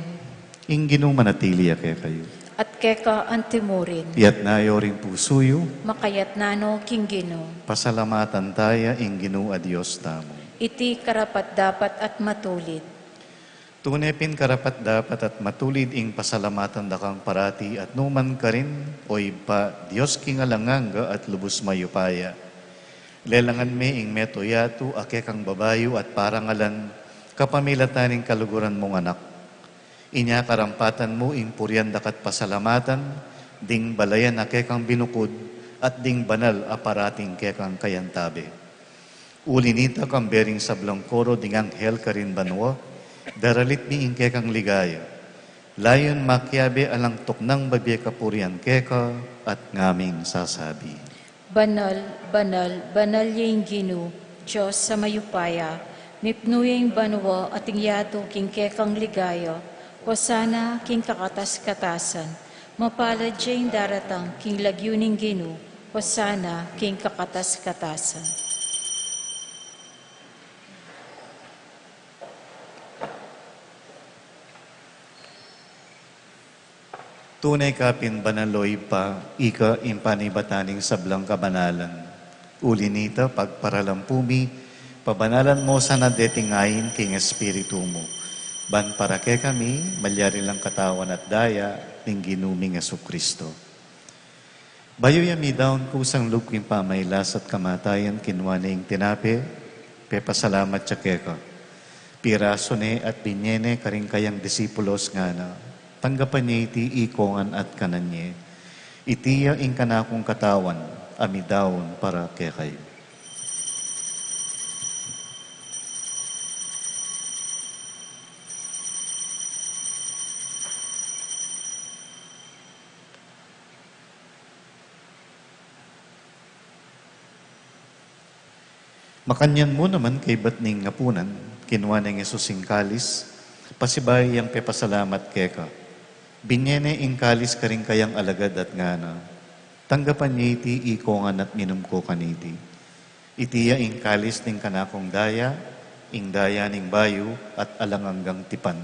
Ing ginumanatili kayo. At keka antimurin, Iyat na ring pusuyo, makayat nano king gino, pasalamatan taya ing ginua Diyos tamo. iti karapat dapat at matulid. Tunepin karapat dapat at matulid ing pasalamatan dakang parati at numan ka rin, o iba, Diyos kingalanganga at lubos mayupaya. Lelangan me ing metoyato, ake kang babayo at parangalan, kapamilataning kaluguran mong anak. Inya karampatan mo ing puryan dakat pasalamatan, ding balayan ake kang binukod, at ding banal aparating kekang kayantabe. Ulinita kang bering sablang koro ding anghel ka rin banwa, daralit mi ing kekang ligaya. Layon makyabe alang tuknang babye kapurian keka at ngaming sasabi. Banal, banal, banal yung gino, Diyos sa mayupaya, mipnuyeng banwa at ingyato king kekang ligaya, wasana king kakatas-katasan, mapalad yung daratang king lagyuning gino, wasana king kakatas-katasan. Tunay kapin banaloy pa, ika impanibataning sablang kabanalan. Ulinita pagparalampumi, pabanalan mo sa nadetingayin king espiritu mo. Ban para ke kami, malyari lang katawan at daya, ning ginuming Kristo. Bayo yami daon kusang luking pamaylas at kamatayan kinwaning tinape, pepasalamat siya keka. Piraso ne at binyene karing kayang disipulos nga na, tanggapan niya iti ikongan at kananye. Itiya ing kanakong katawan, amidawon para kay kayo. Makanyan mo naman kay batning ngapunan, kinuha ng Jesus ing kalis, pasibay ang pepasalamat keka. Binyene ing kalis ka rin kayang alagad at ngana. Tanggapan niya iti ikongan at minum ko kaniti. Itiya ing kalis ning kanakong daya, ing daya ning bayo at alanganggang tipan.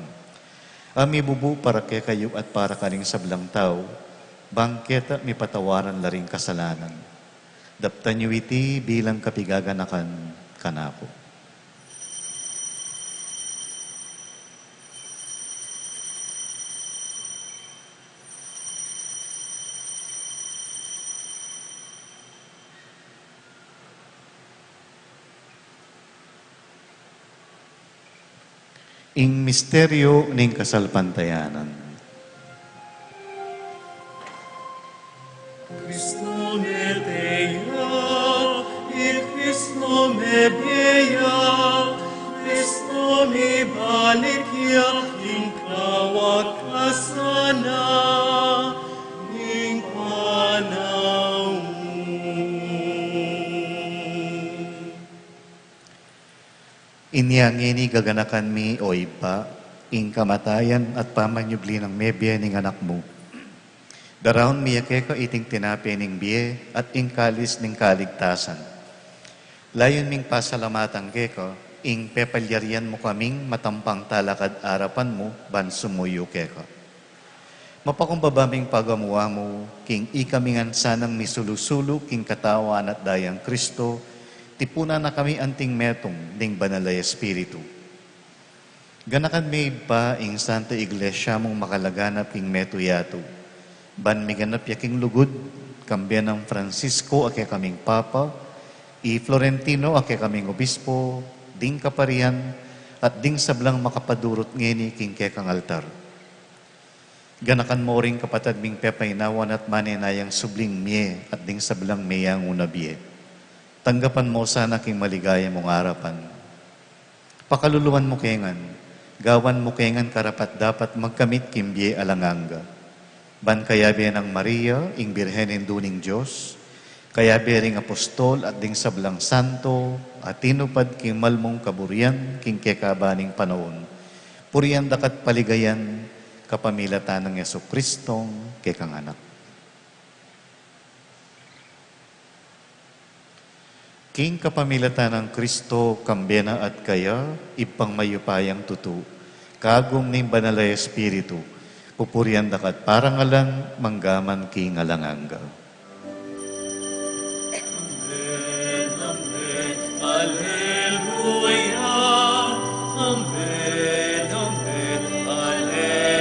Ami bubu para kay kayo at para karing sablang tao, bangketa mi patawaran laring kasalanan. Daptan niyo iti bilang kapigaganakan kanako. Ing misteryo ning kasalpantayanan. Cristo me deia, il Cristo me deia, Cristo mi balikya, in kawat kasana, in panahon. Inyangini gaganakan mi o iba, ing kamatayan at pamanyubli ng mebye ning anak mo. Daraon miyake ka iting tinape ning biye at ing kalis ning kaligtasan. Layon ming pasalamatan keka, ing pepalyarian mo kaming matampang talakad arapan mo, ban sumuyo keka. Mapakumbabaming pagamuwa mo, king ikamingan sanang misulusulu, king katawan at dayang Kristo, tipuna na kami anting metong ding banalay espiritu. Ganakan may pa ing Santa Iglesia mong makalaganap king metoyato. Ban miganap yaking lugod, kambyan ng Francisco ake kaming Papa, i Florentino ake kaming Obispo, ding kaparian, at ding sablang makapadurot ngeni king kekang altar. Ganakan mo ring kapatid ming pepaynawan at maninayang subling miye at ding sablang meyang unabiye. Tanggapan mo sana king maligaya mong harapan. Pakaluluan mo kengan, gawan mo kengan karapat dapat magkamit kimbiye alanganga. Ban kayabe ng Maria, ing Birhenin duning Diyos, kayabe ring apostol at ding sablang santo, at tinupad king malmong kaburian, king kekabaning panahon. Puriyan dakat paligayan, kapamilatan ng Yesu Kristong kekang anak. King kapamilatan ng Kristo, kambena at kaya, ipang mayupayang tutu, kagong ning banalay Espiritu, pupurian dakat parangalan, manggaman king alanganga. Amen, amen, alleluia. Amen, amen, alleluia.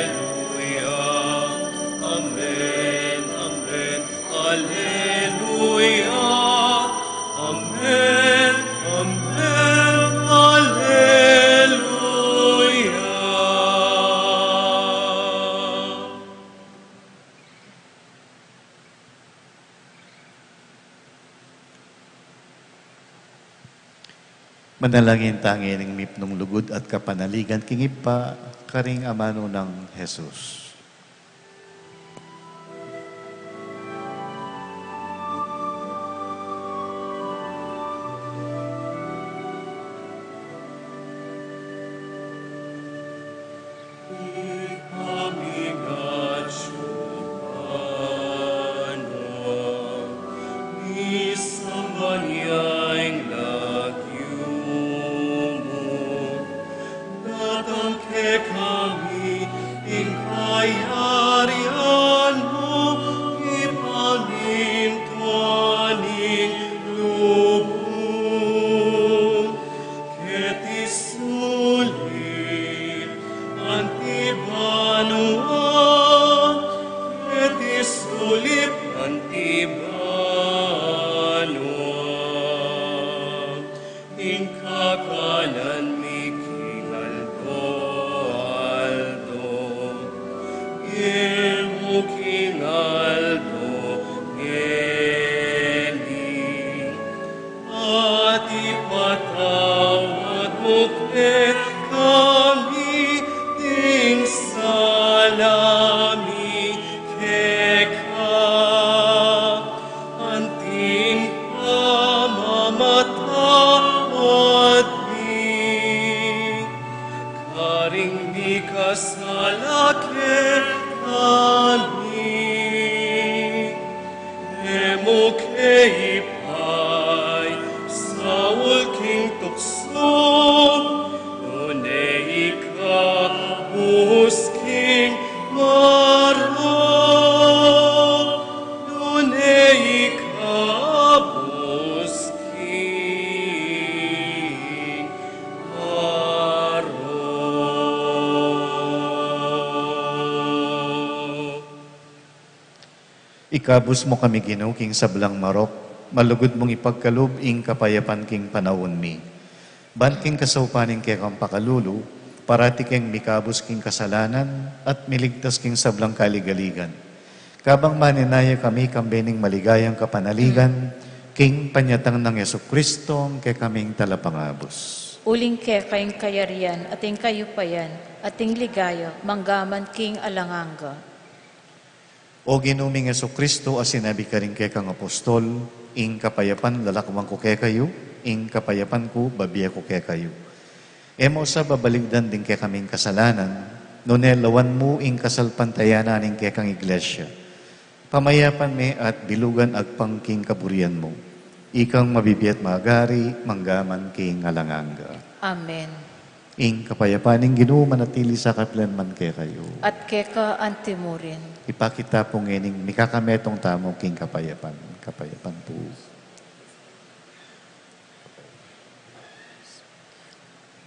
Amen, amen, alleluia. Amen, amen, alleluia. Manalangin tangi ng mipnong lugod at kapanaligan kingip pa karing amano ng Jesus. Ikabus mo kami Ginoo king sablang marok, malugod mong ipagkalub ing kapayapan king panahon mi. Ban king kasaupaning kay kang pakalulu, parati king mikabus king kasalanan at miligtas king sablang kaligaligan. Kabang maninaya kami kambening maligayang kapanaligan, king panyatang ng Yesu Kristo kay kaming talapangabos. Uling kayong kayarian, ating kayupayan, ating ligaya, manggaman king alanganga. O ginuming Yesu Kristo, as sinabi ka rin kay kang apostol, ing kapayapan lalakwang ko kay kayo, ing kapayapan ko babiya ko kay kayo. Emo sa babaligdan din kay kaming kasalanan, nunelawan mo ing kasalpantayanan ing kay kang iglesia. Pamayapan me at bilugan agpangking kaburian mo. Ikang mabibiyat magari, manggaman king alanganga. Amen. Ing kapayapaning Ginoo manatili sa kaplanman kay kayo. At keka antimurin. Ipakita po ngening mikakametong tamo king kapayapan. Kapayapan po.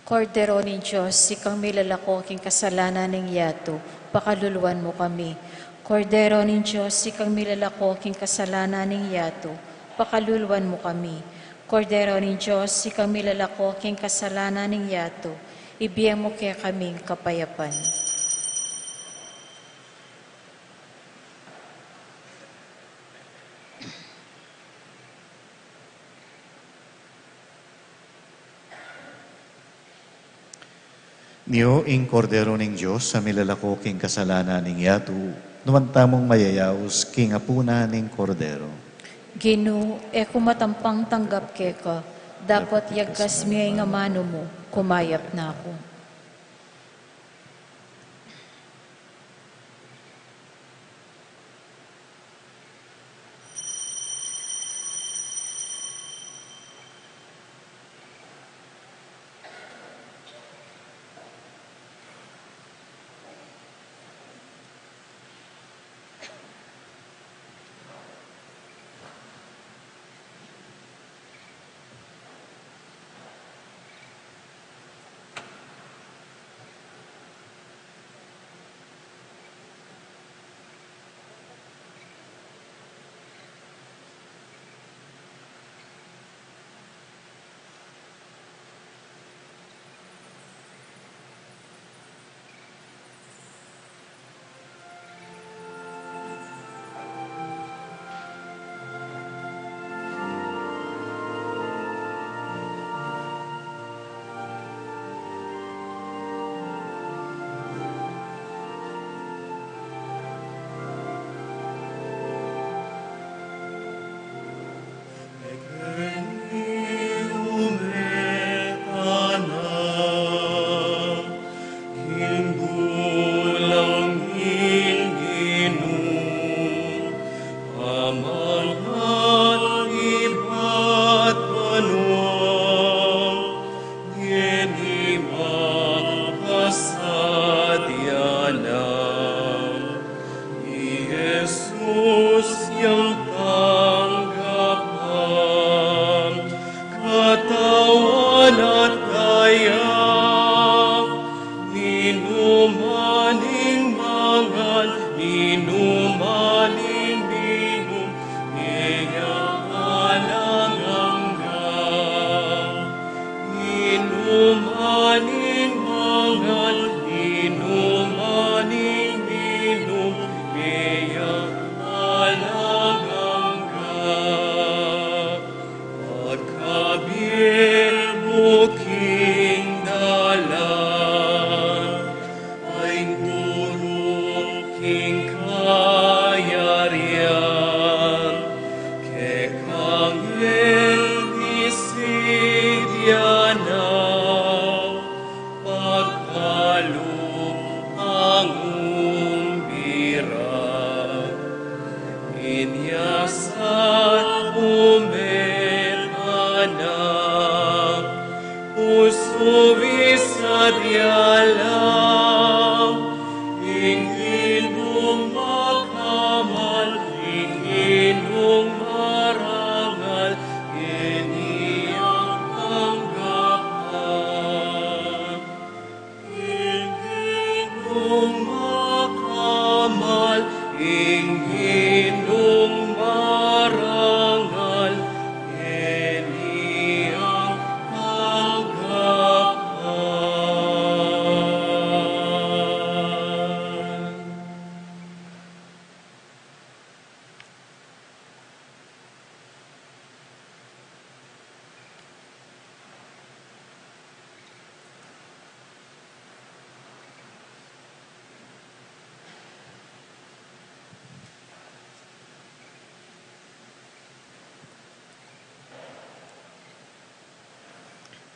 Kordero ni Diyos, sikang milalako king kasalanan ng yato, pakaluluan mo kami. Kordero ni Diyos, sikang milalako king kasalanan ng yato, pakaluluan mo kami. Kordero ni Diyos, sikang milalako king kasalanan ng yato, ibiyang mo kaya kaming kapayapan. Niyo ing kordero ning Diyos sa milalako king kasalanan ning yatu, numan tamong mayayaos king apuna ning kordero. Gino, kumatampang tanggap keka, dapat yagkas miyay nga mano mo, kumayap na ako.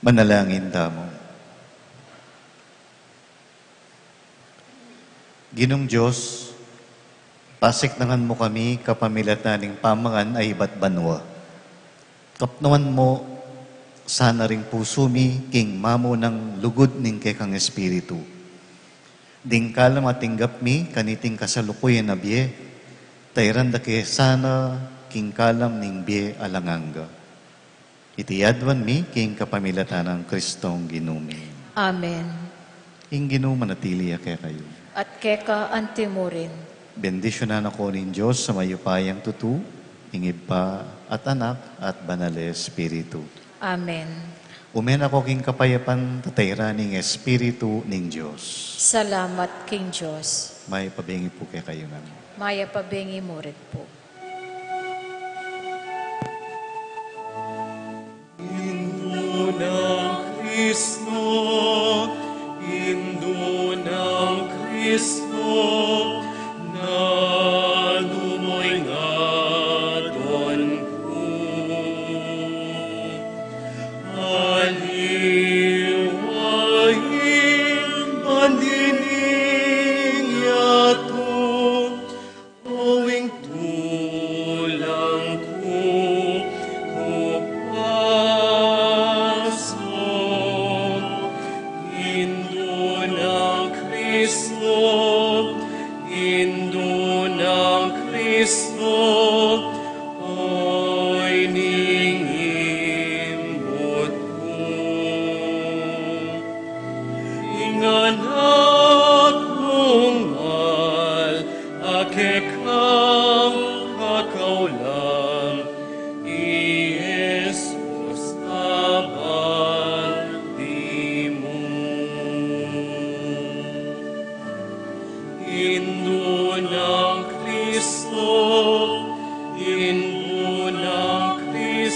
Manalangin tamo. Ginong Diyos, pasiknangan mo kami kapamilataning pamangan ay iba't banwa. Kapnuan mo, sana ring puso mi, king mamo ng lugod ning kekang espiritu. Ding kalam atinggap mi, kaniting kasalukuyan na biye, tayran da ke sana, king kalam ning biye alanganga. Itiyadwan mi, king kapamilatan ng Kristong ginumi. Amen. Ing ginuman natili kaya kayo. At keka antimo rin. Bendisyonan ako nin Diyos sa mayupayang tutu, ingib pa at anak at banal espiritu. Amen. Umen ako king kapayapan tatayra ning espiritu ning Diyos. Salamat King Diyos. May pabingi po kaya kayo namin. Maya pabengi mo rin po. Cristo, in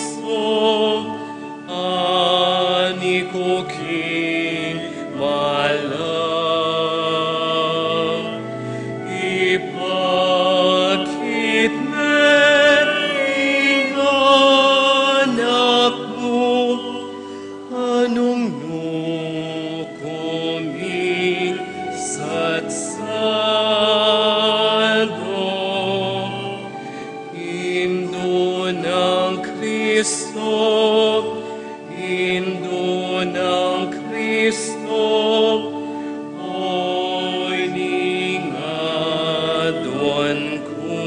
Kristo, ani ko king malang. Ipakit ing anak mo, anong nukuming satsado. Himno ng Kristo, himno ng Kristo, oy ningadwan ko.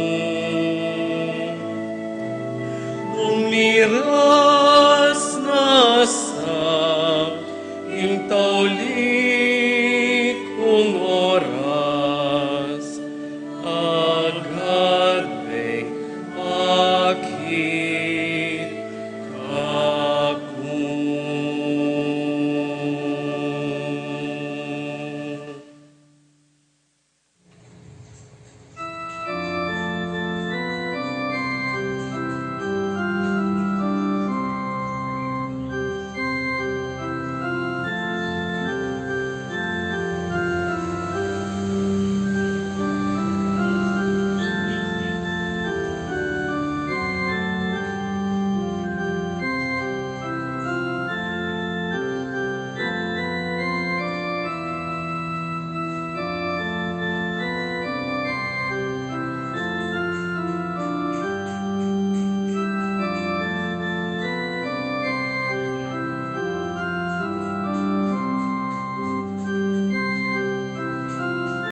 Umira